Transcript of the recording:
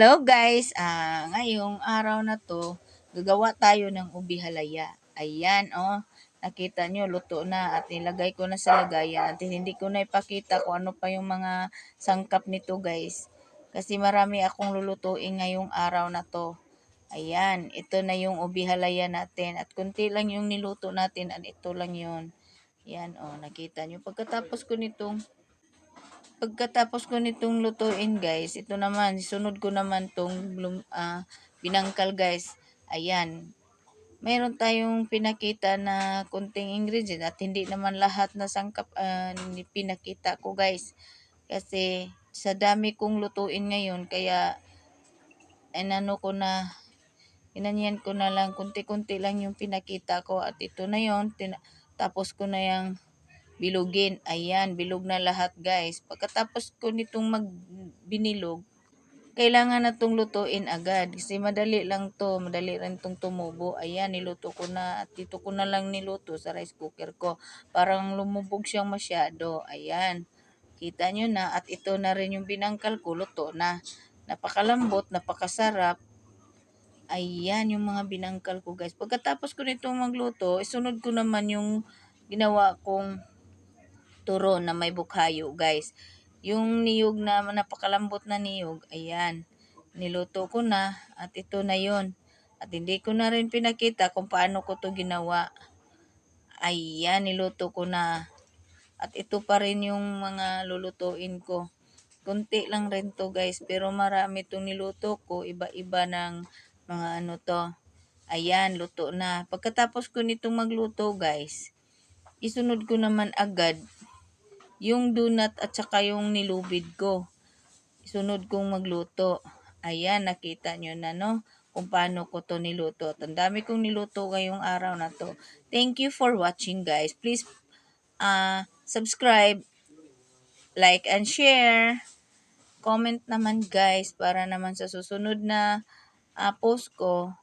Hello guys, ngayong araw na to, gagawa tayo ng ubi halaya. Ayan, nakita nyo, luto na at nilagay ko na sa lagayan at hindi ko na ipakita kung ano pa yung mga sangkap nito guys. Kasi marami akong lulutuin ngayong araw na to. Ayan, ito na yung ubi halaya natin at kunti lang yung niluto natin at ito lang yun. Ayan, nakita nyo. Pagkatapos ko nitong lutuin guys, ito naman, sunod ko naman tong binangkal guys. Ayan. Mayroon tayong pinakita na kunting ingredient at hindi naman lahat na sangkap pinakita ko guys. Kasi sa dami kong lutuin ngayon, kaya inanyan ko na lang, kunti-kunti lang yung pinakita ko at ito na yon tapos ko na yung bilugin. Ayan, bilog na lahat guys. Pagkatapos ko nitong binilog, kailangan na itong lutuin agad. Kasi madali lang to, madali rin itong tumubo. Ayan, niluto ko na at dito ko na lang niluto sa rice cooker ko. Parang lumubog siyang masyado. Ayan, kita nyo na at ito na rin yung binangkal ko, luto na. Napakalambot, napakasarap. Ayan yung mga binangkal ko guys. Pagkatapos ko nitong magluto, isunod ko naman yung ginawa kong turon na may bukhayo guys. Yung niyog na napakalambot na niyog, ayan. Niluto ko na at ito na yon. At hindi ko na rin pinakita kung paano ko to ginawa. Ayan, niluto ko na. At ito pa rin yung mga lulutuin ko. Kunti lang rin to guys, pero marami itong niluto ko. Iba-iba ng mga ano to. Ayan, luto na. Pagkatapos ko nitong magluto guys, isunod ko naman agad yung donut at saka yung nilubid ko. Isunod kong magluto. Ayan, nakita nyo na no, kung paano ko to niluto. At ang dami kong niluto ngayong araw na to. Thank you for watching guys. Please subscribe, like, and share. Comment naman guys para naman sa susunod na post ko,